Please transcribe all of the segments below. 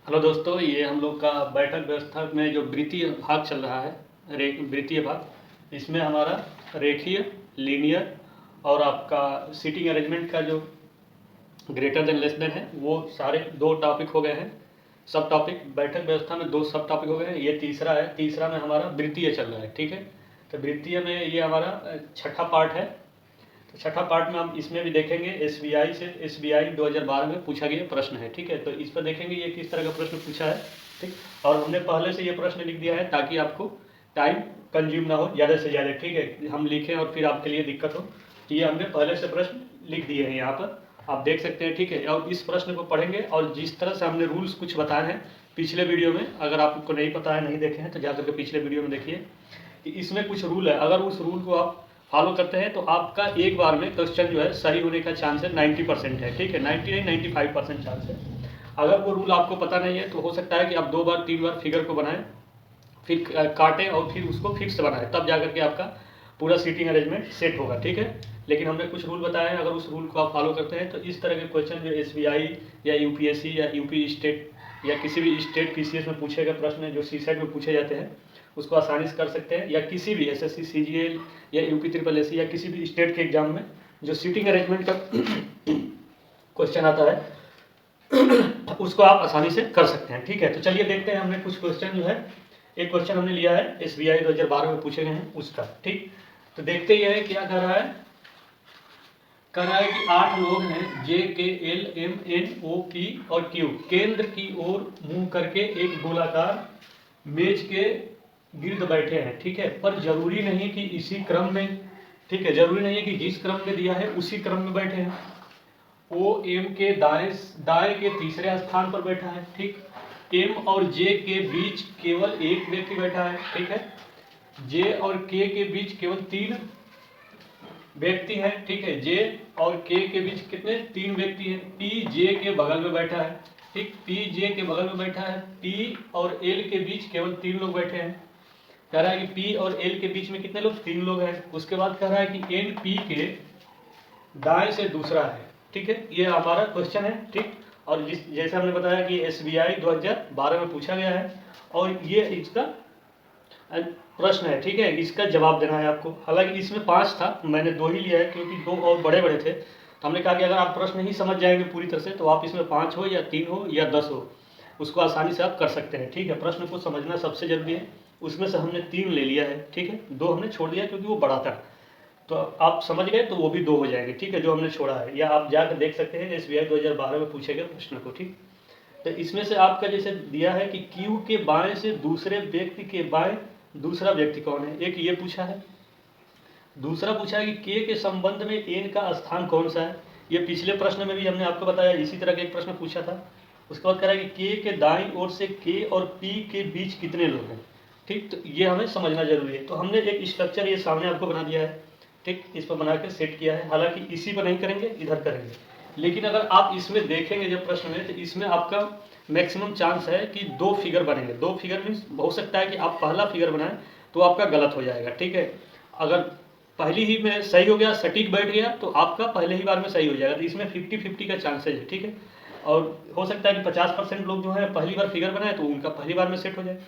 Hello दोस्तों, ये हम लोग का बैठक व्यवस्था में जो वृत्तीय भाग चल रहा है, वृत्तीय भाग, इसमें हमारा रेखीय, लीनियर और आपका सीटिंग अरेंजमेंट का जो ग्रेटर देन लेस देन है, वो सारे दो टॉपिक हो गए हैं। सब टॉपिक बैठक व्यवस्था में दो सब टॉपिक हो गए हैं। ये तीसरा है, तीसरा में हमारा वृत्तीय चल रहा है। ठीक है, तो वृत्तीय में ये हमारा छठा पार्ट है। तो छठा पार्ट में हम इसमें भी देखेंगे एसबीआई से, एसबीआई 2012 में पूछा गया प्रश्न है। ठीक है, तो इस पर देखेंगे ये किस तरह का प्रश्न पूछा है। ठीक, और हमने पहले से ये प्रश्न लिख दिया है ताकि आपको टाइम कंज्यूम ना हो ज़्यादा से ज़्यादा। ठीक है, हम लिखें और फिर आपके लिए दिक्कत हो, तो ये हमने पहले से प्रश्न लिख दिए हैं यहाँ पर, आप देख सकते हैं। ठीक है, और इस प्रश्न को पढ़ेंगे और जिस तरह से हमने रूल्स कुछ बताए हैं पिछले वीडियो में, अगर आपको नहीं पता है, नहीं देखे हैं, तो जाकर के पिछले वीडियो में देखिए कि इसमें कुछ रूल है। अगर उस रूल को आप फॉलो करते हैं तो आपका एक बार में क्वेश्चन जो है सही होने का चांस है 90% है। ठीक है, 90 नहीं 95% चांस है। अगर वो रूल आपको पता नहीं है तो हो सकता है कि आप 2 बार 3 बार फिगर को बनाएं, फिर काटें और फिर उसको फिक्स बनाएं, तब जाकर के आपका पूरा सीटिंग अरेंजमेंट सेट होगा। ठीक है, लेकिन हमने कुछ रूल बताए हैं, अगर उस रूल को आप फॉलो करते हैं तो इस तरह के क्वेश्चन जो एसबीआई या यूपीएससी या यूपी स्टेट या किसी भी स्टेट पीसीएस में पूछे गए प्रश्न जो सीसेट में पूछे जाते हैं उसको आसानी से कर सकते हैं, या किसी भी एसएससी सीजीएल या यूपी ट्रिपल एससी या किसी भी स्टेट के एग्जाम में जो सीटिंग अरेंजमेंट का क्वेश्चन आता है उसको आप आसानी से कर सकते हैं। ठीक है, तो चलिए देखते हैं। हमने कुछ क्वेश्चन जो है, एक क्वेश्चन हमने लिया है एसबीआई 2012 में पूछे गए हैं उसका। ठीक, तो देखते ही है क्या कर रहा है। कह रहा है कि 8 लोग हैं, J K L M N O P और क्यू, केंद्र की ओर मुंह करके एक गोलाकार मेज के गिर्द बैठे हैं। ठीक है, पर जरूरी नहीं कि इसी क्रम में, ठीक है, जरूरी नहीं है कि जिस क्रम में दिया है उसी क्रम में बैठे हैं। ओ एम के दाएं के तीसरे स्थान पर बैठा है। ठीक, एम और जे के बीच केवल एक व्यक्ति बैठा है। ठीक है, जे और के के बीच केवल 3 व्यक्ति हैं। ठीक है, जे और के बीच कितने, 3 व्यक्ति हैं। पी जे के बगल में बैठा है। ठीक, पी जे के बगल में बैठा है। पी और एल के बीच केवल 3 लोग बैठे हैं। कह रहा है कि पी और एल के बीच में कितने लोग, 3 लोग हैं। उसके बाद कह रहा है कि एन पी के दाएं से दूसरा है। ठीक है, ये हमारा क्वेश्चन है। ठीक, और जैसे हमने बताया कि एसबीआई 2012 में पूछा गया है और ये इसका प्रश्न है। ठीक है, इसका जवाब देना है आपको। हालांकि इसमें 5 था, मैंने 2 ही लिया है क्योंकि 2 और बड़े बड़े थे। तो हमने कहा कि अगर आप प्रश्न ही समझ जाएंगे पूरी तरह से तो आप इसमें 5 हो या 3 हो या 10 हो, उसको आसानी से आप कर सकते हैं। ठीक है, प्रश्न को समझना सबसे जरूरी है। उसमें से हमने 3 ले लिया है। ठीक है, 2 हमने छोड़ दिया क्योंकि वो बड़ा था, तो आप समझ गए तो वो भी 2 हो जाएंगे। ठीक है, जो हमने छोड़ा है, या आप जाकर देख सकते हैं एसबीआई 2012 में पूछे गए प्रश्न को। ठीक, तो इसमें से आपका जैसे दिया है कि क्यू के बाएं से दूसरे व्यक्ति के बाएं दूसरा व्यक्ति कौन है, एक ये पूछा है। दूसरा पूछा है कि के संबंध में एन का स्थान कौन सा है। ये पिछले प्रश्न में भी हमने आपको बताया, इसी तरह का एक प्रश्न पूछा था। उसके बाद कह रहा है कि के दाईं ओर से के और पी के बीच कितने लोग हैं। ठीक, तो ये हमें समझना जरूरी है। तो हमने एक स्ट्रक्चर ये सामने आपको बना दिया है। ठीक, इस पर बना के सेट किया है। हालांकि इसी पर नहीं करेंगे, इधर करेंगे, लेकिन अगर आप इसमें देखेंगे जब प्रश्न में, तो इसमें आपका मैक्सिमम चांस है कि 2 फिगर बनेंगे। 2 फिगर मीन्स हो सकता है कि आप पहला फिगर बनाएं तो आपका गलत हो जाएगा। ठीक है, अगर पहली ही में सही हो गया, सटीक बैठ गया, तो आपका पहले ही बार में सही हो जाएगा। तो इसमें 50-50 का चांसेज है। ठीक है, और हो सकता है कि 50% लोग जो है पहली बार फिगर बनाए तो उनका पहली बार में सेट हो जाए।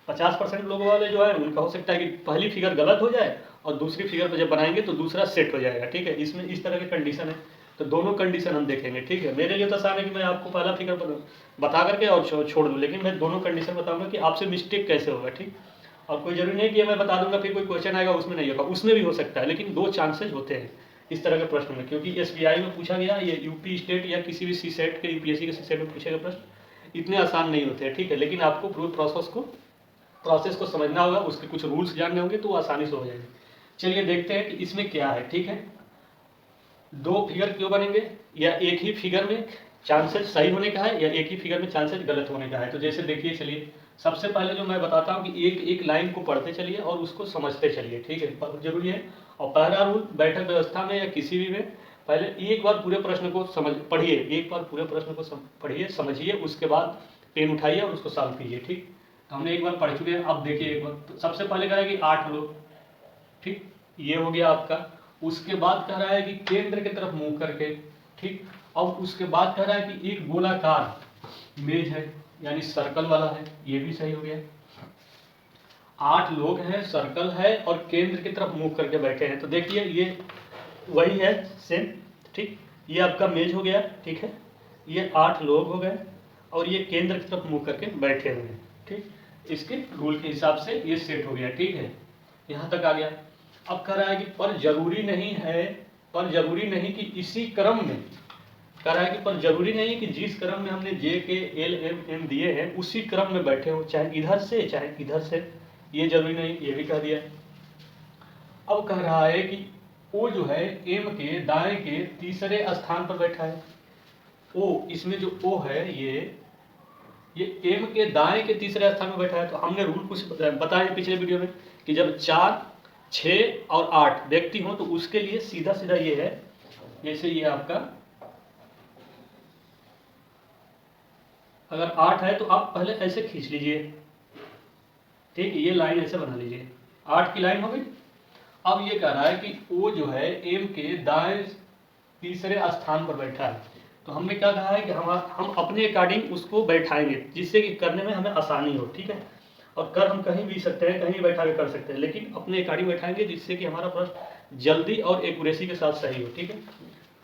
50% लोगों वाले जो है उनका हो सकता है कि पहली फिगर गलत हो जाए और दूसरी फिगर पर जब बनाएंगे तो दूसरा सेट हो जाएगा। ठीक है, इसमें इस तरह के कंडीशन है। तो दोनों कंडीशन हम देखेंगे। ठीक है, मेरे लिए तो आसान है कि मैं आपको पहला फिगर बता करके और छोड़ दूँ, लेकिन मैं दोनों कंडीशन बताऊंगा कि आपसे मिस्टेक कैसे होगा। ठीक, और कोई जरूरी नहीं कि मैं बता दूंगा फिर कोई क्वेश्चन आएगा उसमें नहीं होगा, उसमें भी हो सकता है, लेकिन 2 चांसेज होते हैं इस तरह के प्रश्न में। क्योंकि एसबीआई में पूछा गया, ये यूपी स्टेट या किसी भी सी सेट के, यूपीएससी के सी सेट में पूछे गए प्रश्न इतने आसान नहीं होते हैं। ठीक है, लेकिन आपको पूरे प्रोसेस को समझना होगा, उसके कुछ रूल्स जानने होंगे तो वो आसानी से हो जाएंगे। चलिए देखते हैं कि इसमें क्या है। ठीक है, 2 फिगर क्यों बनेंगे, या एक ही फिगर में चांसेस सही होने का है या एक ही फिगर में चांसेस गलत होने का है। तो जैसे देखिए, चलिए सबसे पहले जो मैं बताता हूँ कि एक एक लाइन को पढ़ते चलिए और उसको समझते चलिए। ठीक है, बहुत जरूरी है। और पहला रूल बैठक व्यवस्था में या किसी भी में, पहले एक बार पूरे प्रश्न को पढ़िए, एक बार पूरे प्रश्न को पढ़िए, समझिए, उसके बाद पेन उठाइए और उसको सॉल्व कीजिए। ठीक, तो हमने एक बार पढ़ चुके हैं। अब देखिए एक बार, तो सबसे पहले कह रहा है कि 8 लोग। ठीक, ये हो गया आपका। उसके बाद कह रहा है कि केंद्र की तरफ मुंह करके। ठीक, अब उसके बाद कह रहा है कि एक गोलाकार मेज है। यानी सर्कल वाला है, ये भी सही हो गया। 8 लोग हैं, सर्कल है और केंद्र की तरफ मुंह करके बैठे हैं। तो देखिए ये वही है सेम, ठीक। ये आपका मेज हो गया, ठीक है। ये 8 लोग हो गए और ये केंद्र की तरफ मुंह करके बैठे हुए हैं, ठीक। इसके रूल के हिसाब से ये सेट हो गया, ठीक है। यहाँ तक आ गया। अब कह रहा है कि पर जरूरी नहीं कि इसी क्रम में, कह रहा है कि पर जरूरी नहीं कि जिस क्रम में हमने जे के एल एम एम दिए हैं उसी क्रम में बैठे हो, चाहे इधर से चाहे इधर से, ये जरूरी नहीं, ये भी कह दिया। अब कह रहा है कि ओ जो है एम के दाएं के तीसरे स्थान पर बैठा है। ओ, इसमें जो ओ है ये एम के दाएं के तीसरे स्थान पर बैठा है। तो हमने रूल कुछ बताया पिछले वीडियो में कि जब 4, 6 और 8 व्यक्ति हो तो उसके लिए सीधा सीधा ये है, जैसे ये आपका अगर 8 है तो आप पहले ऐसे खींच लीजिए, ठीक, ये लाइन ऐसे बना लीजिए, 8 की लाइन हो गई। अब ये कह रहा है कि ओ जो है एम के दाएं तीसरे स्थान पर बैठा है। तो हमने क्या कहा है कि हम अपने अकॉर्डिंग उसको बैठाएंगे जिससे कि करने में हमें आसानी हो, ठीक है। और कर हम कहीं भी सकते हैं, कहीं भी बैठा के कर सकते हैं, लेकिन अपने अकॉर्डिंग बैठाएंगे जिससे कि हमारा प्रश्न जल्दी और एक्यूरेसी के साथ सही हो, ठीक है।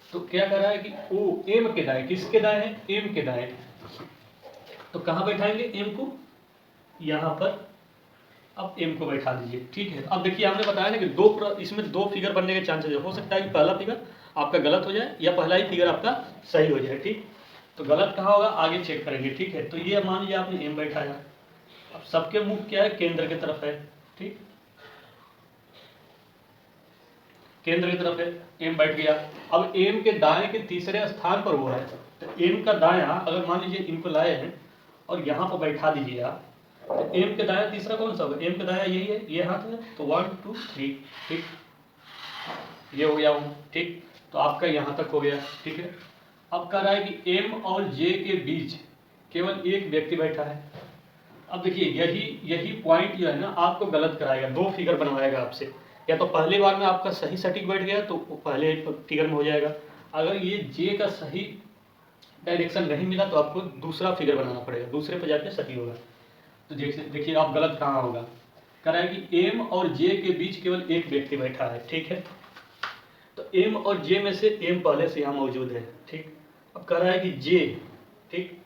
तो क्या कह रहा है कि ओ एम के दाएं, किसके दाएं है, एम के दाएं। तो कहाँ बैठाएंगे एम को, यहाँ पर। अब एम को बैठा दीजिए, ठीक है। अब देखिए हमने बताया ना कि इसमें दो फिगर बनने के चांसेस हो सकता है कि पहला फिगर आपका गलत हो जाए या पहला ही फिगर आपका सही हो जाए, ठीक। तो गलत कहाँ होगा आगे चेक करेंगे, ठीक है। तो ये मान लीजिए आपने एम बैठाया, अब सबके मुख क्या है, केंद्र की तरफ है, ठीक, केंद्र की तरफ है, एम बैठ गया। अब एम के दाएं के तीसरे स्थान पर हुआ है, तो एम का दायां अगर मान लीजिए इनको लाए हैं और यहाँ पर बैठा दीजिए आप, तो एम के दायां तीसरा कौन सा होगा, एम के दायां यही है, ये हाथ है, तो 1 2 3, ठीक, ये हो गया, ठीक। तो आपका यहाँ तक हो गया, ठीक है। अब कह रहा है कि एम और जे के बीच केवल एक व्यक्ति बैठा है। अब देखिए यही पॉइंट जो है ना आपको गलत कराएगा, दो फिगर बनवाएगा आपसे। या तो पहली बार में आपका सही सटीक बैठ गया तो पहले फिगर में हो जाएगा, अगर ये जे का सही डायरेक्शन नहीं मिला तो आपको दूसरा फिगर बनाना पड़ेगा, दूसरे पर जाके सही होगा। तो देखिए आप गलत कहाँ होगा, कह रहा है कि एम और जे के बीच केवल एक व्यक्ति बैठा है, ठीक है। तो एम और जे में से एम पहले से यहाँ मौजूद है, ठीक। अब कह रहा है कि जे, ठीक,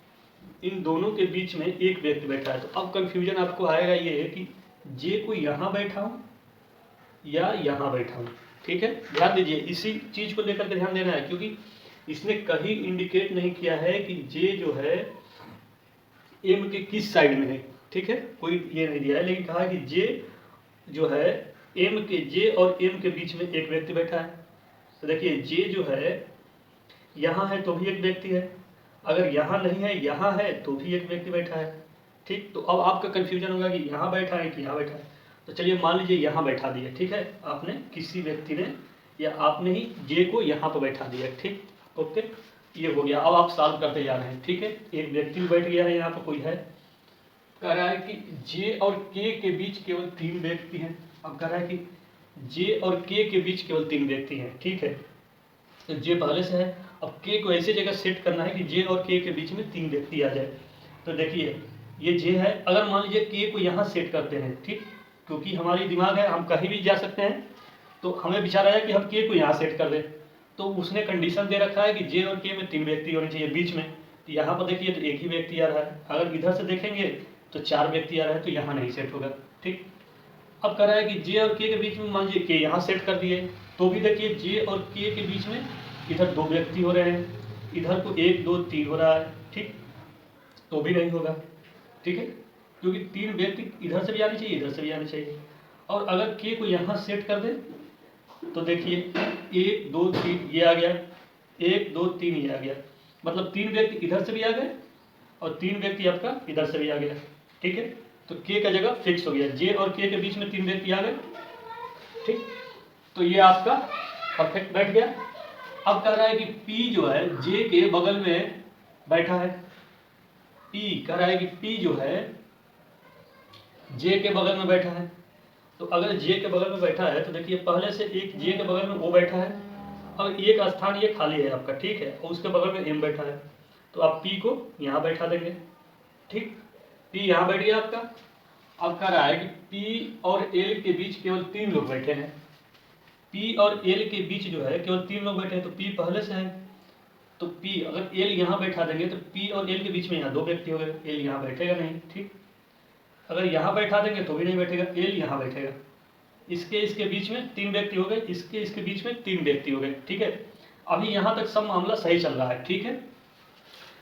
इन दोनों के बीच में एक व्यक्ति बैठा है। तो अब कंफ्यूजन आपको आएगा ये है कि जे को यहाँ बैठा हूँ या यहाँ बैठा हूँ, ठीक है। ध्यान दीजिए इसी चीज को लेकर के ध्यान देना है, क्योंकि इसने कहीं इंडिकेट नहीं किया है कि जे जो है एम के किस साइड में है, ठीक है, कोई ये नहीं दिया है, लेकिन कहा है कि जे जो है एम के, जे और एम के बीच में एक व्यक्ति बैठा है। तो देखिए जे जो है यहाँ है तो भी एक व्यक्ति है, अगर यहाँ नहीं है यहाँ है तो भी एक व्यक्ति बैठा है, ठीक। तो अब आपका कंफ्यूजन होगा कि यहाँ बैठा है कि यहाँ बैठा है। तो चलिए मान लीजिए यहाँ बैठा दिया, ठीक है, आपने किसी व्यक्ति ने या आपने ही जे को यहाँ पर बैठा दिया, ठीक, ओके, ये हो गया। अब आप सॉल्व करते जा रहे हैं, ठीक है। एक व्यक्ति बैठ गया है, यहाँ पर कोई है, कह रहा है कि जे और के के बीच केवल 3 व्यक्ति हैं। अब कह रहा है कि जे और के के बीच केवल 3 व्यक्ति हैं, ठीक है। तो जे पहले से है, अब के को ऐसी जगह सेट करना है कि जे और के बीच में 3 व्यक्ति आ जाए। तो देखिए ये जे है, अगर मान लीजिए के को यहाँ सेट करते हैं, ठीक, क्योंकि हमारी दिमाग है हम कहीं भी जा सकते हैं, तो हमें विचार आया कि हम के को यहाँ सेट कर दें। तो उसने कंडीशन दे रखा है कि जे और के में 3 व्यक्ति होने चाहिए बीच में। तो यहाँ पर देखिए तो एक ही व्यक्ति आ रहा है, अगर इधर से देखेंगे तो 4 व्यक्ति आ रहा है, तो यहाँ नहीं सेट होगा, ठीक। अब कह रहा है कि जे और के बीच में मान लीजिए के यहाँ सेट कर दिए, तो भी देखिए जे और के बीच में इधर 2 व्यक्ति हो रहे हैं, इधर को 1 2 3 हो रहा है, ठीक, तो भी नहीं होगा, ठीक है, क्योंकि 3 व्यक्ति इधर से भी आने चाहिए, इधर से भी आने चाहिए। और अगर के को यहाँ सेट कर दे तो देखिए 1 2 3 ये आ गया, 1 2 3 ये आ गया, मतलब 3 व्यक्ति इधर से भी आ गए और 3 व्यक्ति आपका इधर से भी आ गया, ठीक है। तो के का जगह फिक्स हो गया, जे और के बीच में 3 व्यक्ति आ गए, ठीक। तो ये आपका परफेक्ट बैठ गया। अब कह रहा है कि पी जो है जे के बगल में बैठा है, पी कह रहा है कि पी जो है जे के बगल में बैठा है। तो अगर जे के बगल में बैठा है तो देखिए पहले से एक जे के बगल में वो बैठा है, अब एक स्थान ये खाली है आपका, ठीक है, और उसके बगल में एम बैठा है, तो आप पी को यहाँ बैठा देंगे, ठीक, P यहाँ बैठ गया आपका। अब कह रहा है कि P और L के बीच केवल 3 लोग बैठे हैं। P और L के बीच जो है केवल 3 लोग बैठे हैं, तो P पहले से है, तो P अगर L यहाँ बैठा देंगे तो P और L के बीच में यहाँ 2 व्यक्ति हो गए, L यहाँ बैठेगा नहीं। ठीक, अगर यहाँ बैठा देंगे तो भी नहीं बैठेगा, L यहाँ बैठेगा। इसके बीच में 3 व्यक्ति हो गए, इसके बीच में 3 व्यक्ति हो गए। ठीक है, अभी यहाँ तक सब मामला सही चल रहा है। ठीक है,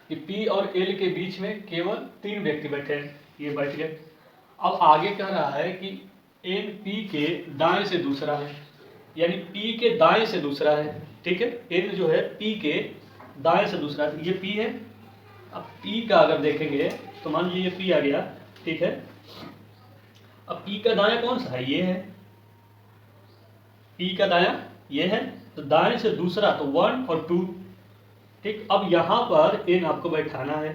कि P और L के बीच में केवल 3 व्यक्ति बैठे हैं, ये बैठ गए। अब आगे कह रहा है कि N P के दाएं से दूसरा है, यानी P के दाएं से दूसरा है। ठीक है, N जो है P के दाएं से दूसरा है, ये P है। अब P का अगर देखेंगे तो मान लीजिए ये P आ गया। ठीक है, अब P का दायां कौन सा है, ये है। P का दायां ये है, तो दाएं से दूसरा तो 1 और 2। ठीक, अब यहाँ पर N आपको बैठाना है।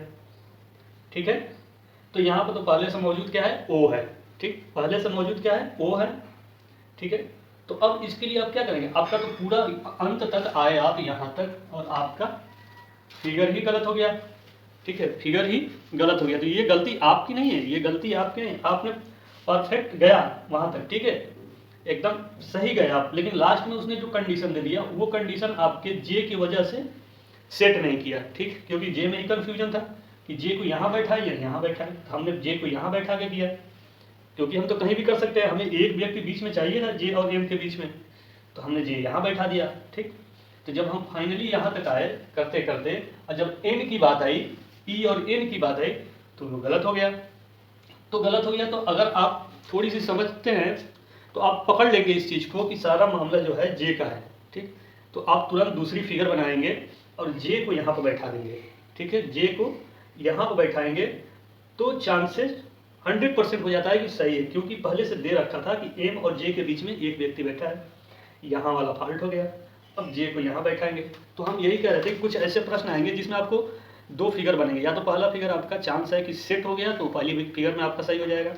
ठीक है, तो यहाँ पर तो पहले से मौजूद क्या है, O है। ठीक, पहले से मौजूद क्या है, O है। ठीक है, तो अब इसके लिए आप क्या करेंगे, आपका तो पूरा अंत तक आए आप यहाँ तक, और आपका फिगर ही गलत हो गया। ठीक है, फिगर ही गलत हो गया, तो ये गलती आपकी नहीं है, ये गलती आपकी नहीं, आपने परफेक्ट गया वहाँ तक। ठीक है, एकदम सही गए आप, लेकिन लास्ट में उसने जो कंडीशन दे दिया वो कंडीशन आपके जे की वजह से सेट नहीं किया। ठीक, क्योंकि जे में ही कंफ्यूजन था कि जे को यहाँ बैठा है या यहाँ बैठा है, तो हमने जे को यहाँ बैठा के किया, क्योंकि हम तो कहीं भी कर सकते हैं, हमें एक व्यक्ति बीच में चाहिए ना जे और एम के बीच में, तो हमने जे यहाँ बैठा दिया। ठीक, तो जब हम फाइनली यहाँ तक आए करते करते, और जब एन की बात आई, पी और एन की बात आई, तो वो गलत हो गया। तो गलत हो गया, तो अगर आप थोड़ी सी समझते हैं तो आप पकड़ लेंगे इस चीज़ को कि सारा मामला जो है जे का है। ठीक, तो आप तुरंत दूसरी फिगर बनाएंगे और जे को यहाँ पर बैठा देंगे। ठीक है, जे को यहाँ पर बैठाएंगे तो चांसेस 100% हो जाता है कि सही है, क्योंकि पहले से दे रखा था कि एम और जे के बीच में एक व्यक्ति बैठा है, यहाँ वाला फॉल्ट हो गया। अब जे को यहाँ बैठाएंगे, तो हम यही कह रहे थे कि कुछ ऐसे प्रश्न आएंगे जिसमें आपको 2 फिगर बनेंगे, या तो पहला फिगर आपका चांस है कि सेट हो गया तो पहली फिगर में आपका सही हो जाएगा,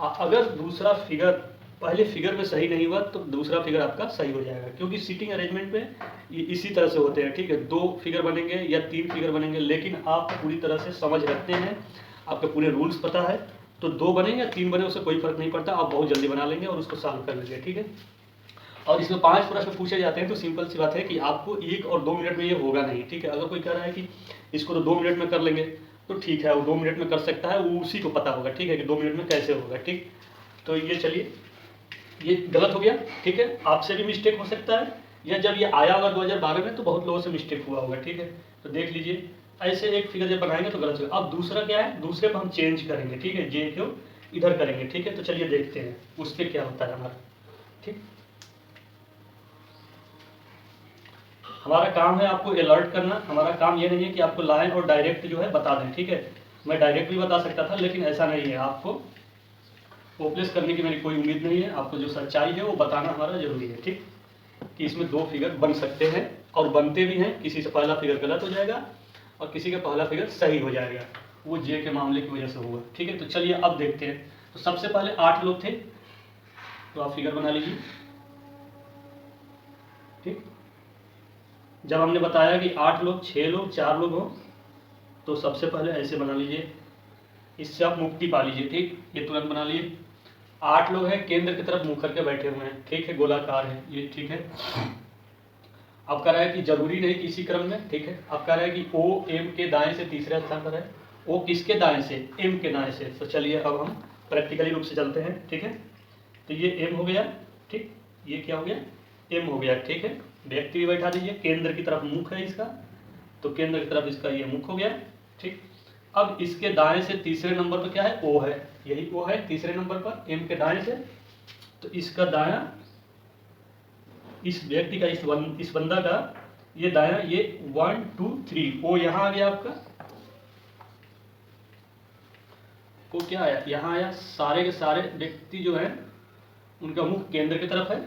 अगर दूसरा फिगर पहले फिगर में सही नहीं हुआ तो दूसरा फिगर आपका सही हो जाएगा, क्योंकि सीटिंग अरेंजमेंट में ये इसी तरह से होते हैं। ठीक है, 2 फिगर बनेंगे या 3 फिगर बनेंगे, लेकिन आप पूरी तरह से समझ रखते हैं, आपके पूरे रूल्स पता है, तो 2 बने या 3 बने उससे कोई फर्क नहीं पड़ता, आप बहुत जल्दी बना लेंगे और उसको सॉल्व कर लेंगे। ठीक है, और इसमें 5 प्रश्न पूछे जाते हैं, तो सिंपल सी बात है कि आपको 1 और 2 मिनट में ये होगा नहीं। ठीक है, अगर कोई कह रहा है कि इसको तो 2 मिनट में कर लेंगे, तो ठीक है, वो 2 मिनट में कर सकता है, वो उसी को पता होगा। ठीक है, कि 2 मिनट में कैसे होगा। ठीक, तो ये चलिए, ये गलत हो गया। ठीक है, आपसे भी मिस्टेक हो सकता है, या जब ये आया होगा 2012 में तो बहुत लोगों से मिस्टेक हुआ होगा। ठीक है, तो देख लीजिए, ऐसे एक फिगर जब बनाएंगे तो गलत होगा। अब दूसरा क्या है, दूसरे पर हम चेंज करेंगे। ठीक है, जे को इधर करेंगे। ठीक है, तो चलिए देखते हैं उस पर क्या होता है हमारा। ठीक, हमारा काम है आपको अलर्ट करना, हमारा काम ये नहीं है कि आपको लाइन और डायरेक्ट जो है बता दें। ठीक है, मैं डायरेक्ट भी बता सकता था, लेकिन ऐसा नहीं है, आपको होपलेस करने की मेरी कोई उम्मीद नहीं है, आपको जो सच्चाई है वो बताना हमारा जरूरी है। ठीक, कि इसमें 2 फिगर बन सकते हैं और बनते भी हैं, किसी से पहला फिगर गलत हो जाएगा और किसी का पहला फिगर सही हो जाएगा, वो जे के मामले की वजह से होगा। ठीक है, तो चलिए अब देखते हैं। तो सबसे पहले 8 लोग थे, तो आप फिगर बना लीजिए। ठीक, जब हमने बताया कि 8 लोग, 6 लोग, 4 लोग हो, तो सबसे पहले ऐसे बना लीजिए, इससे आप मुक्ति पा लीजिए। ठीक, ये तुरंत बना लिए। 8 लोग हैं, केंद्र की तरफ मुंह करके बैठे हुए हैं। ठीक है, गोलाकार है ये। ठीक है, अब कह रहा है कि जरूरी नहीं कि इसी क्रम में। ठीक है, अब कह रहा है कि ओ एम के दाएं से तीसरे स्थान पर है। ओ किसके दाएं से, एम के दाएं से। तो चलिए अब हम प्रैक्टिकली रूप से चलते हैं। ठीक है, तो ये एम हो गया। ठीक, ये क्या हो गया, एम हो गया। ठीक है, व्यक्ति भी बैठा दीजिए, केंद्र की तरफ मुख है इसका, तो केंद्र की तरफ इसका ये मुख हो गया। ठीक, अब इसके दाएं से तीसरे नंबर पर क्या है, ओ है, यही ओ है तीसरे नंबर पर एम के दाएं से, तो इसका दायां, इस व्यक्ति का, इस बंदा का ये दायां, ये 1 2 3, ओ यहाँ आ गया आपका, ओ क्या आया, यहाँ आया। सारे के सारे व्यक्ति जो है उनका मुख केंद्र की तरफ है।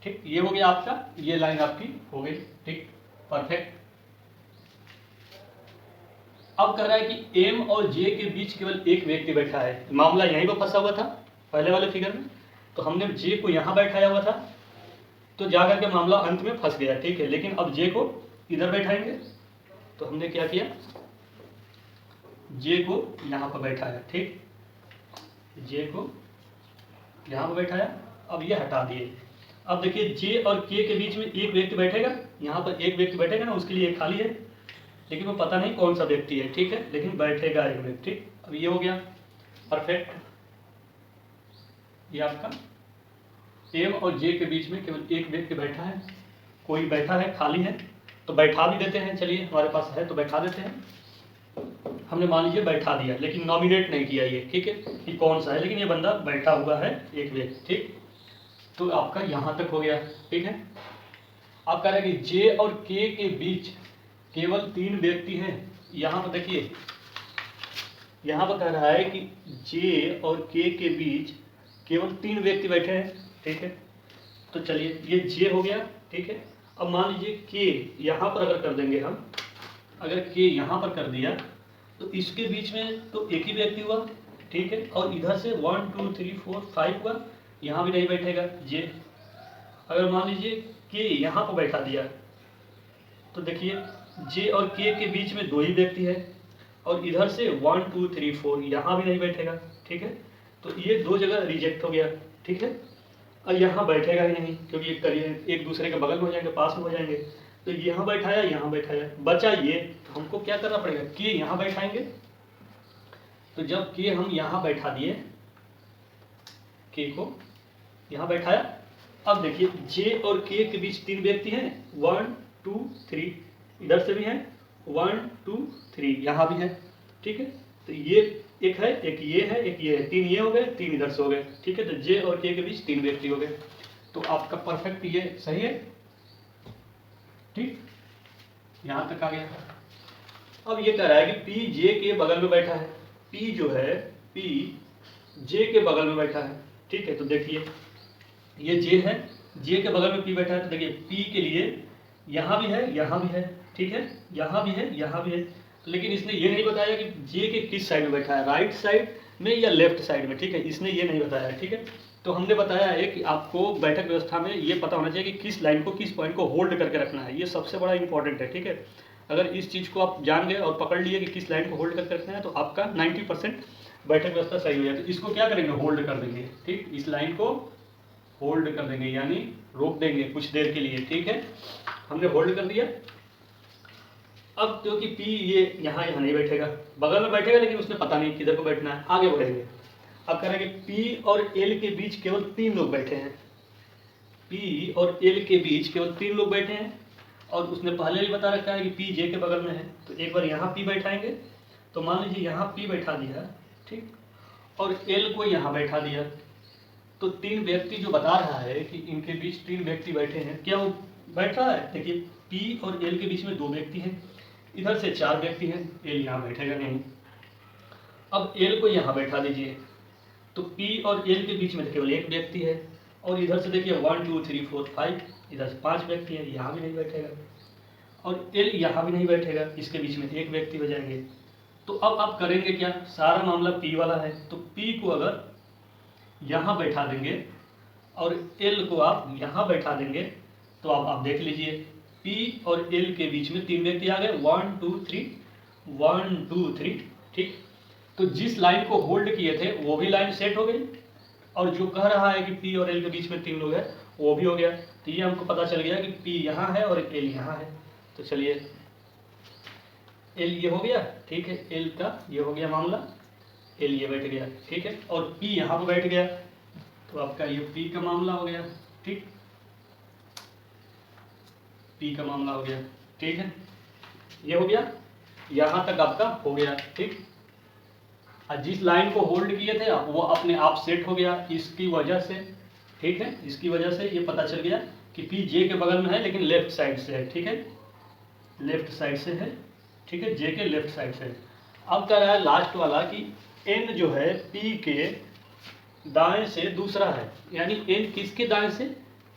ठीक, ये हो गया आपका, ये लाइन आपकी हो गई। ठीक, परफेक्ट। अब कह रहा है कि एम और जे के बीच केवल एक व्यक्ति बैठा है, मामला यहीं पर फंसा हुआ था पहले वाले फिगर में, तो हमने जे को यहाँ बैठाया हुआ था, तो जाकर के मामला अंत में फंस गया। ठीक है, लेकिन अब जे को इधर बैठाएंगे, तो हमने क्या किया, जे को यहाँ पर बैठाया, ठीक, जे को यहाँ पर बैठाया। अब ये हटा दिए। अब देखिए जे और के के बीच में एक व्यक्ति बैठेगा, यहाँ पर एक व्यक्ति बैठेगा ना, उसके लिए एक खाली है, लेकिन वो पता नहीं कौन सा व्यक्ति है, ठीक है, लेकिन बैठेगा एक व्यक्ति। अब ये हो गया परफेक्ट। ये आपका एम और जे के बीच में केवल एक व्यक्ति बैठा है, कोई बैठा है, खाली है, तो बैठा भी देते हैं। चलिए हमारे पास है तो बैठा देते हैं। हमने मान लीजिए बैठा दिया, लेकिन नॉमिनेट नहीं किया ये, ठीक है, कि कौन सा है, लेकिन ये बंदा बैठा हुआ है एक व्यक्ति, ठीक। तो आपका यहाँ तक हो गया, ठीक है। आप कह रहे हैं कि जे और के बीच केवल 3 व्यक्ति हैं। यहाँ पर देखिए, यहाँ पर कह रहा है कि जे और के बीच केवल 3 व्यक्ति बैठे हैं, ठीक है। तो चलिए ये जे हो गया, ठीक है। अब मान लीजिए के यहाँ पर अगर कर देंगे हम, अगर के यहाँ पर कर दिया तो इसके बीच में तो एक ही व्यक्ति हुआ, ठीक है, और इधर से 1 2 3 4 5 हुआ, यहाँ भी नहीं बैठेगा जे। अगर मान लीजिए के यहाँ पर बैठा दिया तो देखिए जे और के बीच में 2 ही व्यक्ति है, और इधर से 1 2 3 4 यहाँ भी नहीं बैठेगा, ठीक है। तो ये 2 जगह रिजेक्ट हो गया, ठीक है। और यहाँ बैठेगा ही नहीं, क्योंकि एक दूसरे के बगल में हो जाएंगे, पास में हो जाएंगे। तो यहाँ बैठाया, यहाँ बैठाया, बचा ये, तो हमको क्या करना पड़ेगा, के यहाँ बैठाएंगे। तो जब के हम यहाँ बैठा दिए, के को यहाँ बैठाया, अब देखिए जे और के बीच 3 व्यक्ति हैं, 1 2 3, इधर से भी है 1 2 3, यहाँ भी है, ठीक है। तो ये एक है, एक ये है, एक ये है, 3 ये हो गए, 3 इधर से हो गए, ठीक है। तो जे और के बीच 3 व्यक्ति हो गए। तो आपका परफेक्ट ये सही है, ठीक, यहाँ तक आ गया। अब ये कह रहा है कि पी जे के बगल में बैठा है, पी जो है पी जे के बगल में बैठा है, ठीक है। तो देखिए ये जे है, जे के बगल में पी बैठा है, तो देखिए पी के लिए यहाँ भी है, यहाँ भी है, ठीक है, यहाँ भी है, यहाँ भी है। लेकिन इसने ये नहीं बताया कि जे के किस साइड में बैठा है, राइट साइड में या लेफ्ट साइड में, ठीक है, इसने ये नहीं बताया, ठीक है। तो हमने बताया है कि आपको बैठक व्यवस्था में ये पता होना चाहिए कि किस लाइन को, किस पॉइंट को होल्ड करके रखना है, ये सबसे बड़ा इंपॉर्टेंट है, ठीक है। अगर इस चीज़ को आप जान गए और पकड़ लिए कि किस लाइन को होल्ड करके रखना है, तो आपका 90% बैठक व्यवस्था सही हो जाए। तो इसको क्या करेंगे, होल्ड कर देंगे, ठीक, इस लाइन को होल्ड कर देंगे, यानी रोक देंगे कुछ देर के लिए, ठीक है। हमने होल्ड कर दिया। अब क्योंकि पी ये यहाँ नहीं बैठेगा, बगल में बैठेगा, लेकिन उसने पता नहीं किधर को बैठना है, आगे बढ़ेंगे। अब कह रहे हैं कि पी और एल के बीच केवल 3 लोग बैठे हैं, पी और एल के बीच केवल 3 लोग बैठे हैं, और उसने पहले ही बता रखा है कि पी जे के बगल में है। तो एक बार यहाँ पी बैठाएंगे, तो मान लीजिए यहाँ पी बैठा दिया, ठीक, और एल को यहाँ बैठा दिया, तो 3 व्यक्ति जो बता रहा है कि इनके बीच 3 व्यक्ति बैठे हैं, क्या वो बैठ रहा है। देखिए पी और एल के बीच में 2 व्यक्ति हैं, इधर से 4 व्यक्ति हैं, एल यहाँ बैठेगा नहीं। अब एल को यहाँ बैठा दीजिए, तो पी और एल के बीच में केवल 1 व्यक्ति है, और इधर से देखिए 1 2 3 4 5, इधर से 5 व्यक्ति हैं, यहाँ भी नहीं बैठेगा, और एल यहाँ भी नहीं बैठेगा, इसके बीच में 1 व्यक्ति हो जाएंगे। तो अब आप करेंगे क्या, सारा मामला पी वाला है, तो पी को अगर यहाँ बैठा देंगे और एल को आप यहाँ बैठा देंगे, तो आप देख लीजिए पी और एल के बीच में 3 व्यक्ति आ गए, 1 2 3, 1 2 3, ठीक। तो जिस लाइन को होल्ड किए थे वो भी लाइन सेट हो गई, और जो कह रहा है कि पी और एल के बीच में 3 लोग हैं वो भी हो गया। तो ये हमको पता चल गया कि पी यहाँ है और एल यहाँ है। तो चलिए एल ये हो गया, ठीक है, एल का ये हो गया मामला, एल ये बैठ गया, ठीक है, और पी यहाँ पर बैठ गया, तो आपका ये पी का मामला हो गया, ठीक, पी का मामला हो गया, ठीक है, ये हो गया, यहाँ तक आपका हो गया, ठीक। जिस लाइन को होल्ड किए थे वो अपने आप सेट हो गया इसकी वजह से, ठीक है, इसकी वजह से ये पता चल गया कि पी जे के बगल में है, लेकिन लेफ्ट साइड से है, ठीक है, लेफ्ट साइड से है, ठीक है, जे के लेफ्ट साइड से है। अब कह रहा है लास्ट वाला कि एन जो है पी के दाएं से दूसरा है, यानी एन किसके दाएं से,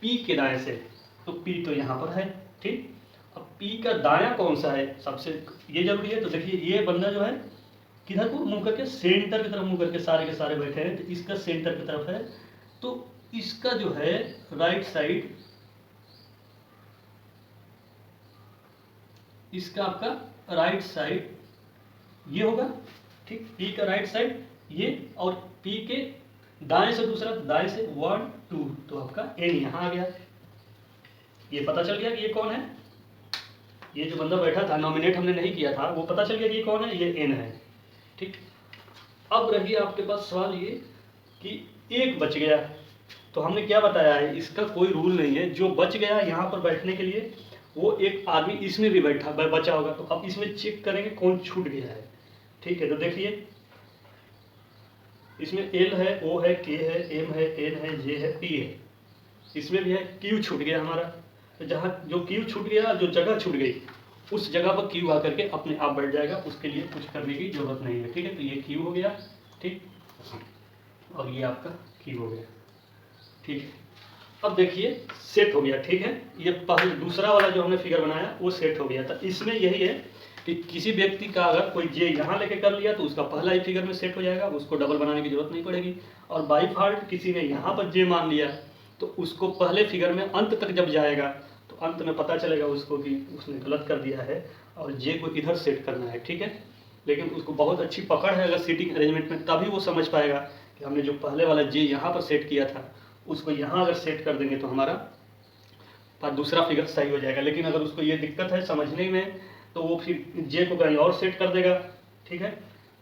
पी के दाएं से, तो पी तो यहाँ पर है, ठीक। अब पी का दायां कौन सा है, सबसे ये जरूरी है। तो देखिए ये बंदा जो है किधर को मुंह करके, सेंटर की तरफ मुंह करके सारे के सारे बैठे हैं, तो इसका सेंटर की तरफ है, तो इसका जो है राइट साइड, इसका आपका राइट साइड ये होगा, ठीक, पी का राइट साइड ये, और पी के दाएं से दूसरा, दाएं से 1 2, तो आपका एन यहाँ आ गया। ये पता चल गया कि ये कौन है, ये जो बंदा बैठा था, नॉमिनेट हमने नहीं किया था, वो पता चल गया कि ये कौन है, ये एन है। ठीक, अब रही आपके पास सवाल ये कि एक बच गया, तो हमने क्या बताया है, इसका कोई रूल नहीं है, जो बच गया यहाँ पर बैठने के लिए वो एक आदमी इसमें भी बचा होगा। तो अब इसमें चेक करेंगे कौन छूट गया है। ठीक है, तो देखिए इसमें एल है, ओ है, के है, एम है, एन है, जे है, पी है, इसमें भी है। क्यू छूट गया हमारा, तो जहाँ जो क्यू छूट गया, जो जगह छूट गई, उस जगह पर क्यू आकर के अपने आप बैठ जाएगा, उसके लिए कुछ करने की जरूरत नहीं है। ठीक है, तो ये क्यू हो गया। ठीक, और ये आपका क्यू हो गया। ठीक है, अब देखिए सेट हो गया। ठीक है, ये पहले दूसरा वाला जो हमने फिगर बनाया वो सेट हो गया था। इसमें यही है कि किसी व्यक्ति का अगर कोई जे यहाँ लेके कर लिया तो उसका पहला ही फिगर में सेट हो जाएगा, उसको डबल बनाने की जरूरत नहीं पड़ेगी। और बाई फॉल्ट किसी ने यहाँ पर जे मान लिया तो उसको पहले फिगर में अंत तक जब जाएगा तो अंत में पता चलेगा उसको कि उसने गलत कर दिया है और जे को इधर सेट करना है। ठीक है, लेकिन उसको बहुत अच्छी पकड़ है अगर सीटिंग अरेंजमेंट में, तभी वो समझ पाएगा कि हमने जो पहले वाला जे यहाँ पर सेट किया था उसको यहाँ अगर सेट कर देंगे तो हमारा दूसरा फिगर सही हो जाएगा। लेकिन अगर उसको ये दिक्कत है समझने में तो वो फिर जे को कहीं और सेट कर देगा। ठीक है,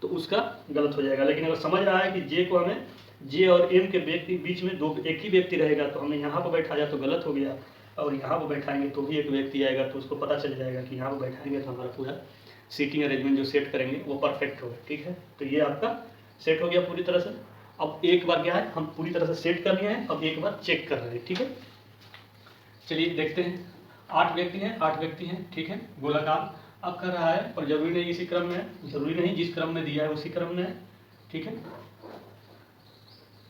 तो उसका गलत हो जाएगा। लेकिन अगर समझ रहा है कि जे को हमें, जे और एम के बीच में एक ही व्यक्ति रहेगा, तो हमने यहाँ पर बैठाया तो गलत हो गया, और यहाँ पर बैठाएंगे तो भी एक व्यक्ति आएगा, तो उसको पता चल जाएगा कि यहाँ पर बैठाएंगे तो हमारा पूरा सीटिंग अरेंजमेंट जो सेट करेंगे वो परफेक्ट होगा। ठीक है, तो ये आपका सेट हो गया पूरी तरह से। अब एक बार क्या है, हम पूरी तरह से सेट कर लिए हैं, अब एक बार चेक कर रहे हैं। ठीक है, चलिए देखते हैं। 8 व्यक्ति हैं, 8 व्यक्ति हैं। ठीक है, गोलाकार अब कर रहा है, और जरूरी नहीं इसी क्रम में है, जरूरी नहीं जिस क्रम में दिया है उसी क्रम में है। ठीक है,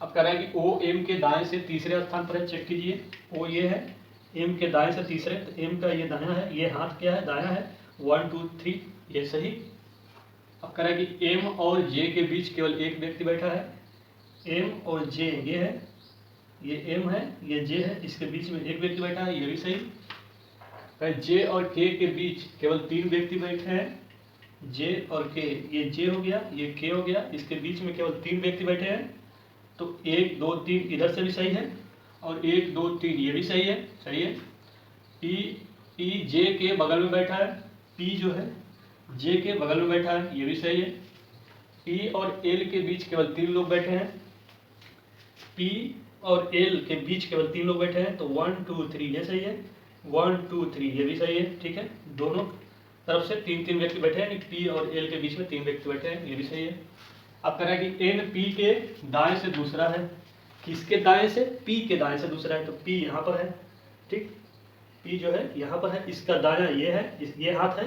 अब कह रहा है कि ओ एम के दाएं से तीसरे स्थान पर है, चेक कीजिए। ओ ये है, एम के दाएं से तीसरे, तो एम का ये दायां है, ये हाथ क्या है, दायां है। 1 2 3, ये सही। अब कह रहा है कि एम और जे के बीच केवल एक व्यक्ति बैठा है। एम और जे ये है, ये एम है, ये जे है, इसके बीच में एक व्यक्ति बैठा है, ये भी सही। जे और के बीच केवल 3 व्यक्ति बैठे हैं। जे और के, ये जे हो गया, ये के हो गया, इसके बीच में केवल 3 व्यक्ति बैठे हैं। तो 1 2 3 इधर से भी सही है, और 1 2 3 ये भी सही है, सही है। पी जे के बगल में बैठा है, पी जो है जे के बगल में बैठा है, ये भी सही है। पी और एल के बीच केवल 3 लोग बैठे हैं, पी और एल के बीच केवल 3 लोग बैठे हैं, तो 1 2 3 ये सही है, 1 2 3 ये भी सही है। ठीक है, दोनों तरफ से 3 व्यक्ति बैठे हैं, पी और एल के बीच में 3 व्यक्ति बैठे हैं, ये भी सही है। अब कह रहा है कि एन पी के दाएं से दूसरा है। किसके दाएं से, पी के दाएं से दूसरा है, तो पी यहाँ पर है। ठीक, पी जो है यहाँ पर है, इसका दायां ये है, ये हाथ है,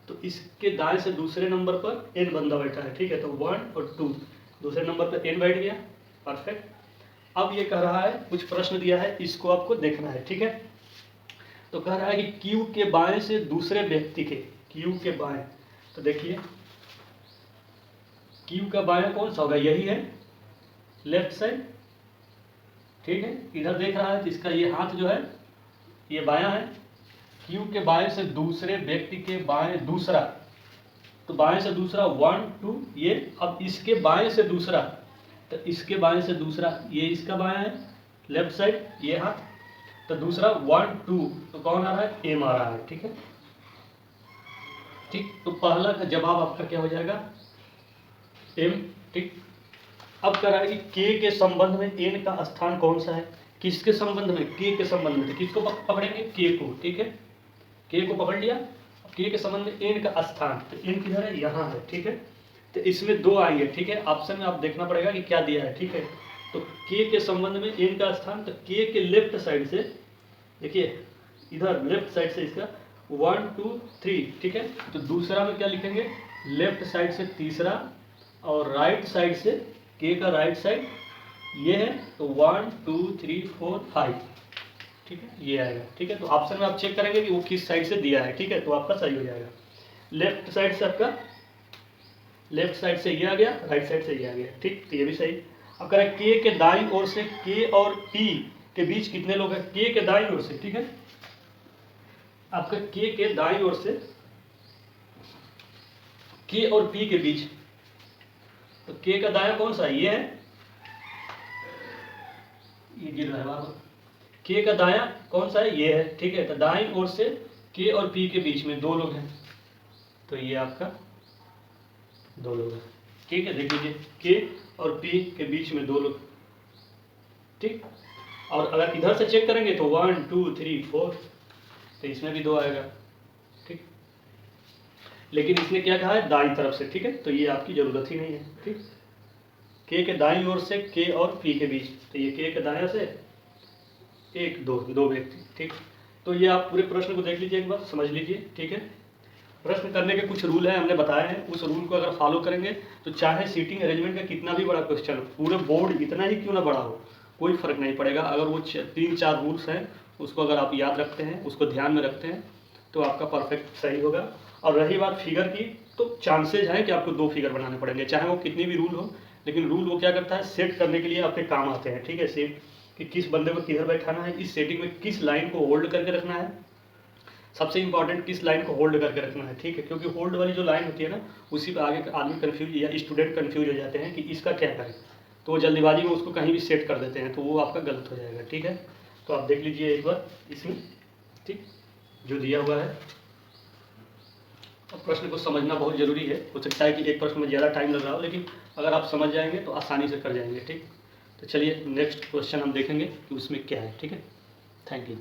तो इसके दाएं से दूसरे नंबर पर एन बंदा बैठा है। ठीक है, तो 1 और 2, दूसरे नंबर पर एन बैठ गया, परफेक्ट। अब ये कह रहा है, कुछ प्रश्न दिया है, इसको आपको देखना है। ठीक है, तो कह रहा है कि क्यू के बाएं से दूसरे व्यक्ति के, क्यू के बाएं, तो देखिए क्यू का बायां कौन सा होगा, यही है, लेफ्ट साइड। ठीक है, इधर देख रहा है तो इसका ये हाथ जो है ये बायां है। क्यू के बाएं से दूसरे व्यक्ति के बाएं दूसरा, तो बाएं से दूसरा 1 2 ये। अब इसके बाएं से दूसरा, तो इसके बाएं से दूसरा ये इसका बायां है, लेफ्ट साइड, ये हाथ, तो दूसरा 1 2, तो कौन आ रहा है, एम आ रहा है। ठीक है, ठीक, तो पहला का जवाब आपका क्या हो जाएगा, एम। ठीक, अब कह रहा है कि के संबंध में एन का स्थान कौन सा है, किसके संबंध में, के संबंध में, तो किसको पकड़ेंगे, के को। ठीक है, के को पकड़ लिया। के संबंध में एन का स्थान, तो एन किधर है, यहाँ है। ठीक है, तो इसमें 2 आएंगे। ठीक है, ऑप्शन में आप देखना पड़ेगा कि क्या दिया है। ठीक है, तो के संबंध में एन का स्थान, तो के लेफ्ट साइड से देखिए, इधर लेफ्ट साइड से इसका 1 2 3। ठीक है, तो दूसरा में क्या लिखेंगे, लेफ्ट साइड से तीसरा, और राइट साइड से के का राइट साइड ये है, तो 1 2 3 4 5। ठीक है, ये आएगा। ठीक है, तो ऑप्शन में आप चेक करेंगे कि वो किस साइड से दिया है। ठीक है, तो आपका सही हो जाएगा। लेफ्ट साइड से आपका, लेफ्ट साइड से ये आ गया, राइट साइड से ये आ गया। ठीक, तो ये भी सही। अब कह रहा है के दाईं ओर से के और पी के बीच कितने लोग हैं, के दाईं ओर से। ठीक है, आपका के दाईं ओर से के और पी के बीच तो के का दायां कौन सा है, ये है, ये गिर रहा है बार, के का दायां कौन सा है, ये है, ठीक है। तो दाईं ओर से के और पी के बीच में 2 लोग हैं, तो ये आपका 2 लोग हैं, ठीक है। देख लीजिए के और पी के बीच में 2 लोग, ठीक। और अगर इधर से चेक करेंगे तो 1 2 3 4, तो इसमें भी 2 आएगा, ठीक। लेकिन इसने क्या कहा है, दाईं तरफ से, ठीक है, तो ये आपकी जरूरत ही नहीं है, ठीक। के दाईं ओर से के और पी के बीच, तो ये के दायां से 1 2 व्यक्ति, ठीक। तो ये आप पूरे प्रश्न को देख लीजिए एक बार, समझ लीजिए, ठीक है। प्रश्न करने के कुछ रूल हैं, हमने बताए हैं, उस रूल को अगर फॉलो करेंगे तो चाहे सीटिंग अरेंजमेंट का कितना भी बड़ा क्वेश्चन हो, पूरे बोर्ड इतना ही क्यों ना बड़ा हो, कोई फर्क नहीं पड़ेगा। अगर वो 3-4 रूल्स हैं, उसको अगर आप याद रखते हैं, उसको ध्यान में रखते हैं, तो आपका परफेक्ट सही होगा। और रही बात फिगर की, तो चांसेज हैं कि आपको 2 फिगर बनाने पड़ेंगे, चाहे वो कितनी भी रूल हो, लेकिन रूल वो क्या करता है, सेट करने के लिए आपके काम आते हैं, ठीक है। सेट कि किस बंदे को किधर बैठाना है, इस सेटिंग में किस लाइन को होल्ड करके रखना है, सबसे इंपॉर्टेंट किस लाइन को होल्ड करके रखना है, ठीक है। क्योंकि होल्ड वाली जो लाइन होती है ना, उसी पर आगे आदमी कन्फ्यूज या स्टूडेंट कन्फ्यूज हो जाते हैं कि इसका क्या करें, तो वो जल्दीबाजी में उसको कहीं भी सेट कर देते हैं, तो वो आपका गलत हो जाएगा, ठीक है। तो आप देख लीजिए एक बार इसमें, ठीक, जो दिया हुआ है। प्रश्न को समझना बहुत जरूरी है, हो सकता है कि एक प्रश्न में ज़्यादा टाइम लग रहा हो, लेकिन अगर आप समझ जाएंगे तो आसानी से कर जाएंगे, ठीक। तो चलिए नेक्स्ट क्वेश्चन हम देखेंगे कि उसमें क्या है, ठीक है। Thank you.